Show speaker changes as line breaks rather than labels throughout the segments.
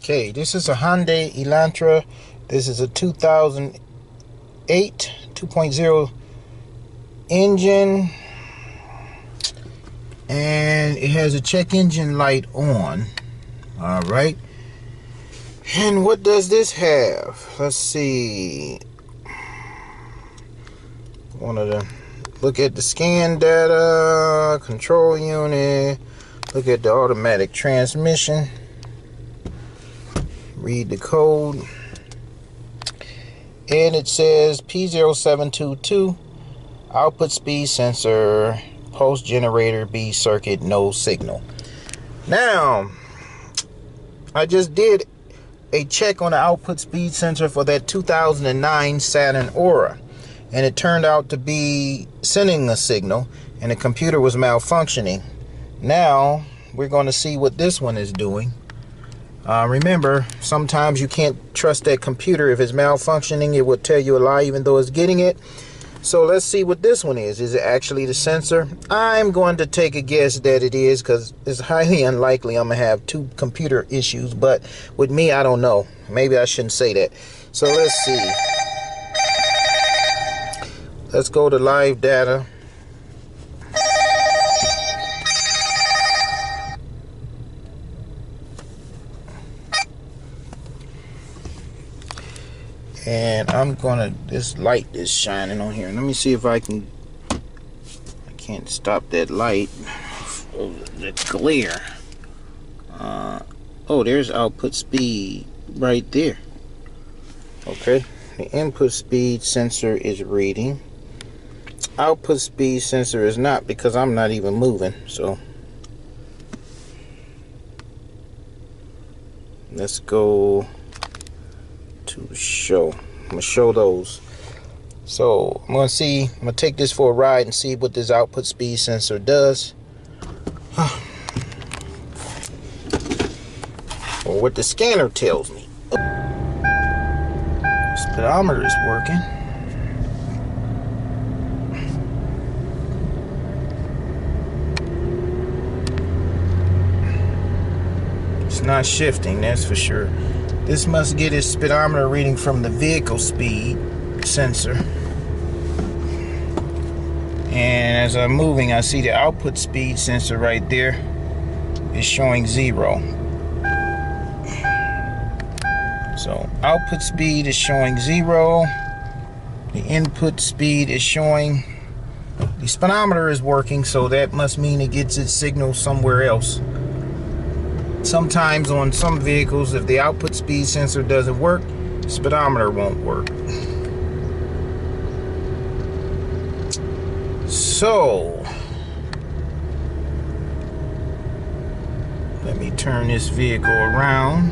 Okay, this is a Hyundai Elantra. This is a 2008 2.0 engine, and it has a check engine light on. Alright, and what does this have? Let's see. Wanted to look at the scan data, control unit, look at the automatic transmission, read the code, and it says P0722 output speed sensor, pulse generator B circuit, no signal. Now, I just did a check on the output speed sensor for that 2009 Saturn Aura, and it turned out to be sending a signal, and the computer was malfunctioning. Now we're going to see what this one is doing. Remember, sometimes you can't trust that computer. If it's malfunctioning, it will tell you a lie even though it's getting it. So let's see what this one is. Is it actually the sensor? I'm going to take a guess that it is, because it's highly unlikely I'm going to have two computer issues. But with me, I don't know. Maybe I shouldn't say that. So let's see. Let's go to live data. And I'm gonna, this light is shining on here. Let me see if I can't stop that light. Oh, that glare. Oh, there's output speed right there. Okay, the input speed sensor is reading. Output speed sensor is not, because I'm not even moving. So let's go to show. I'm gonna show those. So I'm gonna take this for a ride and see what this output speed sensor does, or what the scanner tells me. Speedometer is working. It's not shifting, that's for sure. This must get its speedometer reading from the vehicle speed sensor. And as I'm moving, I see the output speed sensor right there is showing 0. So output speed is showing 0. The input speed is showing. The speedometer is working, so that must mean it gets its signal somewhere else. Sometimes on some vehicles, if the output speed sensor doesn't work, the speedometer won't work. So let me turn this vehicle around.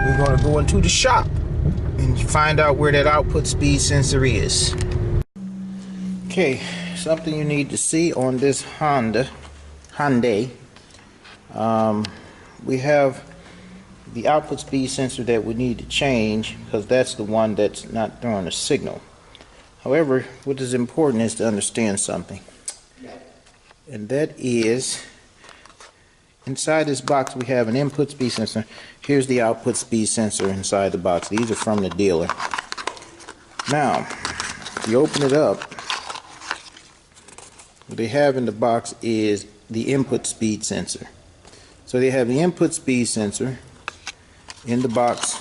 We're going to go into the shop and find out where that output speed sensor is. Okay, something you need to see on this Hyundai. We have the output speed sensor that we need to change, because that's the one that's not throwing a signal. However, what is important is to understand something, and that is, inside this box we have an input speed sensor. Here's the output speed sensor inside the box. These are from the dealer. Now, if you open it up, what they have in the box is the input speed sensor. So they have the input speed sensor in the box,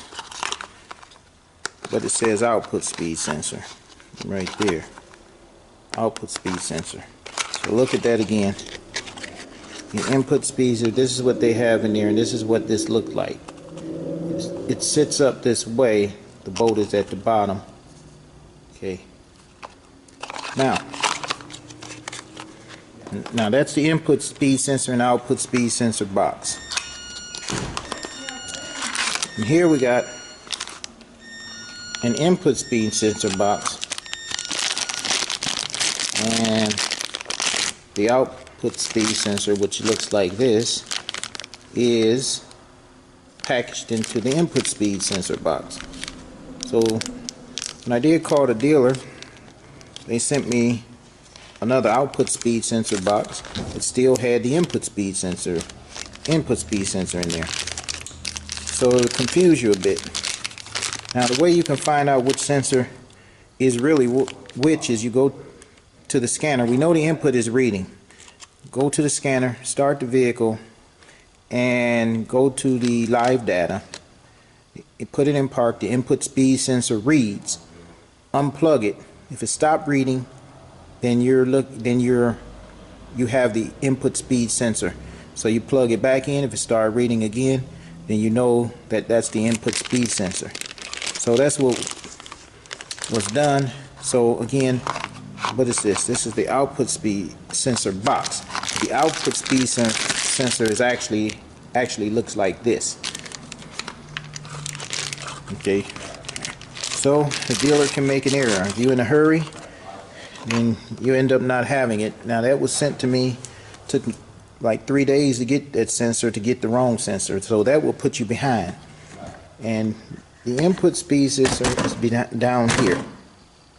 but it says output speed sensor right there. Output speed sensor. So look at that again. The input speed sensor, this is what they have in there, and this is what this looked like. It sits up this way. The bolt is at the bottom. Okay. Now that's the input speed sensor and output speed sensor box. And here we got an input speed sensor box, and the output speed sensor, which looks like this, is packaged into the input speed sensor box. So when I did call the dealer, they sent me another output speed sensor box. It still had the input speed sensor in there. So it'll confuse you a bit. Now the way you can find out which sensor is really which is you go to the scanner. We know the input is reading. Go to the scanner, start the vehicle, and go to the live data. Put it in park. The input speed sensor reads. Unplug it. If it stopped reading, then you have the input speed sensor. So you plug it back in. If it started reading again, then you know that that's the input speed sensor. So that's what was done. So again, what is this? This is the output speed sensor box. The output speed sensor is actually looks like this. Okay. So the dealer can make an error. If you're in a hurry, then you end up not having it. Now that was sent to me. Took like 3 days to get that sensor, to get the wrong sensor. So that will put you behind. And the input speed sensor is down here,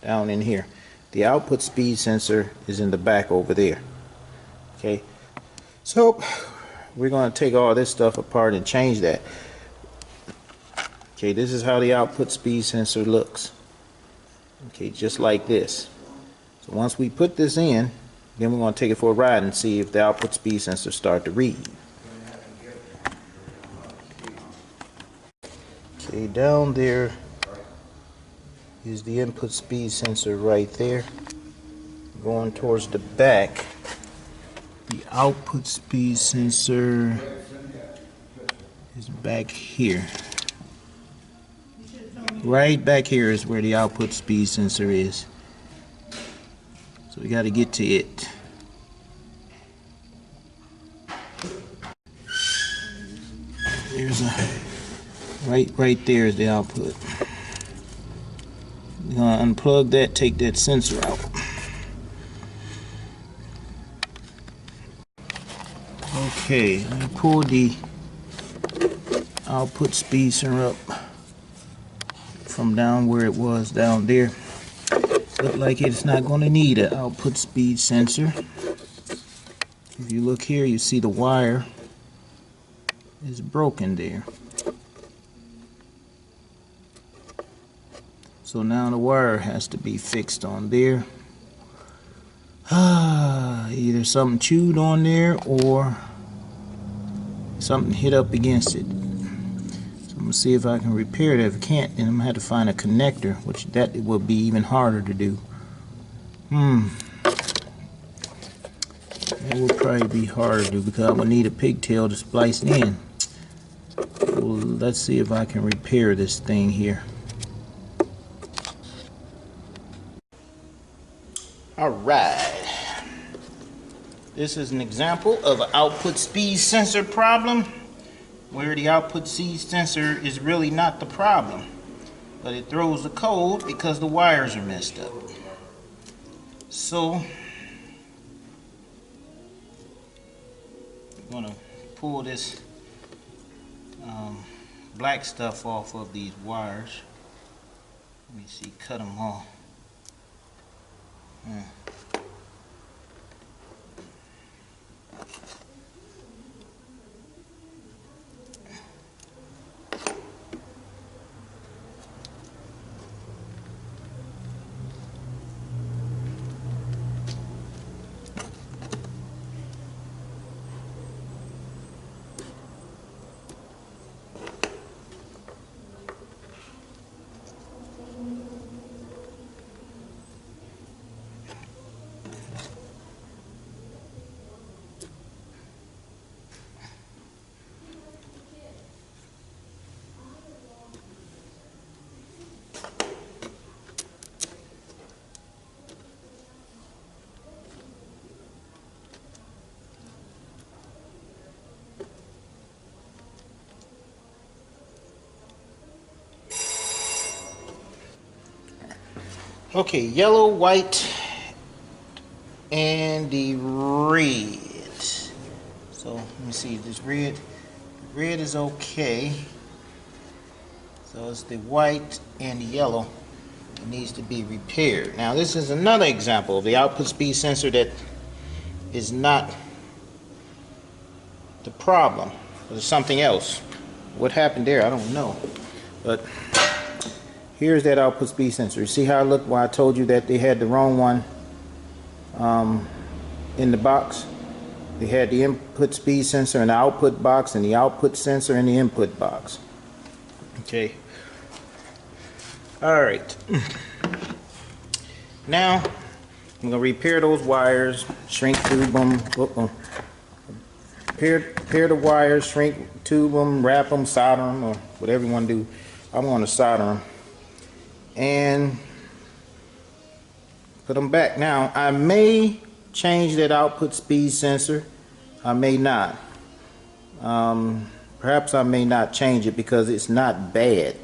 down in here. The output speed sensor is in the back over there. Okay, so we're going to take all this stuff apart and change that. Okay, this is how the output speed sensor looks. Okay, just like this. So once we put this in, then we're going to take it for a ride and see if the output speed sensor start to read. Okay, down there is the input speed sensor right there. Going towards the back, the output speed sensor is back here. Right back here is where the output speed sensor is. So we got to get to it. There's a right there is the output. We're gonna unplug that, take that sensor out. Okay, let me pull the output speed sensor up from down where it was down there. Look like it's not going to need an output speed sensor. If you look here, you see the wire is broken there. So now the wire has to be fixed on there. Either something chewed on there or something hit up against it. So I'm gonna see if I can repair it. If I can't, then I'm gonna have to find a connector, which that will be even harder to do. That will probably be harder to do because I'm gonna need a pigtail to splice it in. Well, let's see if I can repair this thing here. Alright, this is an example of an output speed sensor problem where the output speed sensor is really not the problem, but it throws the code because the wires are messed up. So I'm going to pull this black stuff off of these wires. Let me see, cut them off. Okay, yellow, white, and the red. So let me see, this red is okay. So it's the white and the yellow It needs to be repaired. Now this is another example of the output speed sensor that is not the problem, but it's something else. What happened there, I don't know. But here's that output speed sensor. You see how it looked when I told you that they had the wrong one in the box? They had the input speed sensor in the output box and the output sensor in the input box. Okay. Alright. Now, I'm going to repair those wires, shrink tube them, repair the wires, shrink tube them, wrap them, solder them, or whatever you want to do. I'm going to solder them and put them back. Now, I may change that output speed sensor. I may not. Perhaps I may not change it because it's not bad.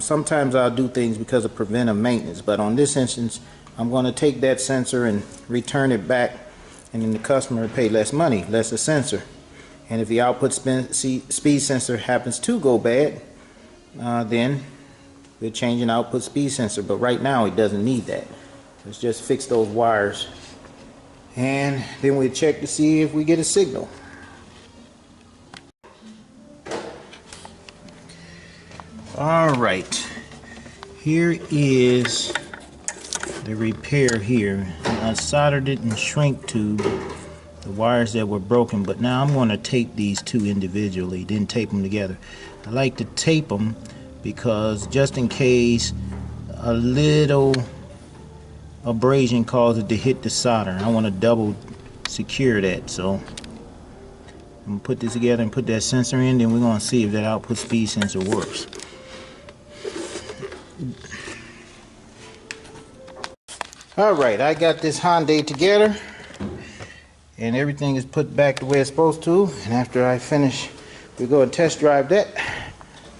Sometimes I'll do things because of preventive maintenance, but on this instance, I'm going to take that sensor and return it back, and then the customer will pay less money, less a sensor. And if the output speed sensor happens to go bad, then we're changing output speed sensor. But right now, it doesn't need that. Let's just fix those wires, and then we'll check to see if we get a signal. Alright, here is the repair here. I soldered it in shrink tube, the wires that were broken, but now I'm going to tape these two individually, then tape them together. I like to tape them because just in case a little abrasion causes it to hit the solder, I want to double secure that. So I'm going to put this together and put that sensor in, then we're going to see if that output speed sensor works. Alright, I got this Hyundai together and everything is put back the way it's supposed to, and after I finish we go and test drive that,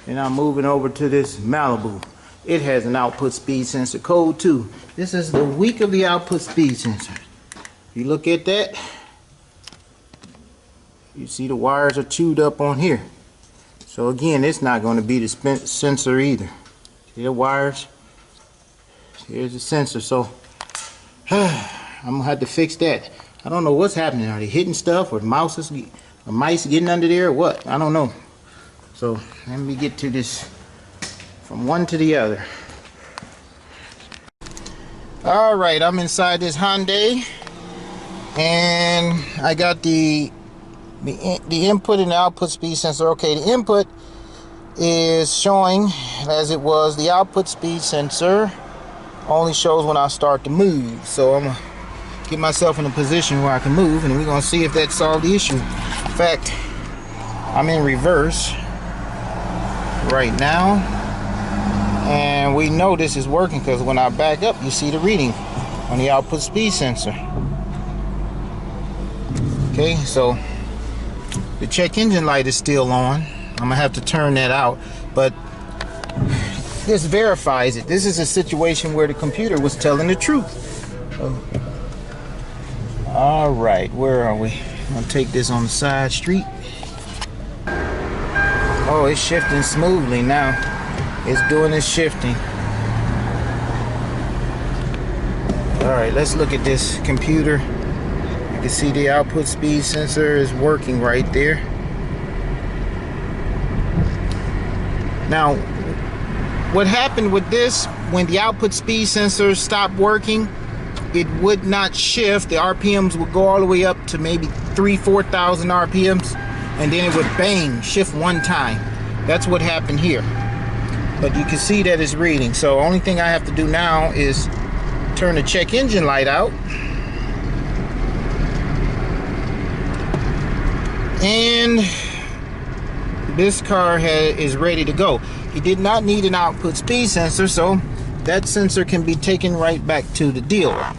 and I'm moving over to this Malibu. It has an output speed sensor code too. This is the weak of the output speed sensor. You look at that, you see the wires are chewed up on here. So again, it's not going to be the sensor either. See the wires? Here's the sensor. So I'm gonna have to fix that. I don't know what's happening. Are they hitting stuff, or mice getting under there, or what? I don't know. So let me get to this from one to the other. Alright, I'm inside this Hyundai, and I got the input and the output speed sensor. Okay, the input is showing as it was. The output speed sensor only shows when I start to move. So I'm gonna get myself in a position where I can move, and we're gonna see if that solved the issue. In fact, I'm in reverse right now, and we know this is working because when I back up, you see the reading on the output speed sensor. Okay, so the check engine light is still on. I'm gonna have to turn that out, but this verifies it. This is a situation where the computer was telling the truth. All right, where are we? I'm gonna take this on the side street. Oh, it's shifting smoothly now. It's doing its shifting. All right, let's look at this computer. You can see the output speed sensor is working right there. Now, what happened with this, when the output speed sensor stopped working, it would not shift. The RPMs would go all the way up to maybe 3,000-4,000 RPMs, and then it would bang, shift one time. That's what happened here. But you can see that it's reading. So only thing I have to do now is turn the check engine light out, and this car is ready to go. It did not need an output speed sensor, so that sensor can be taken right back to the dealer.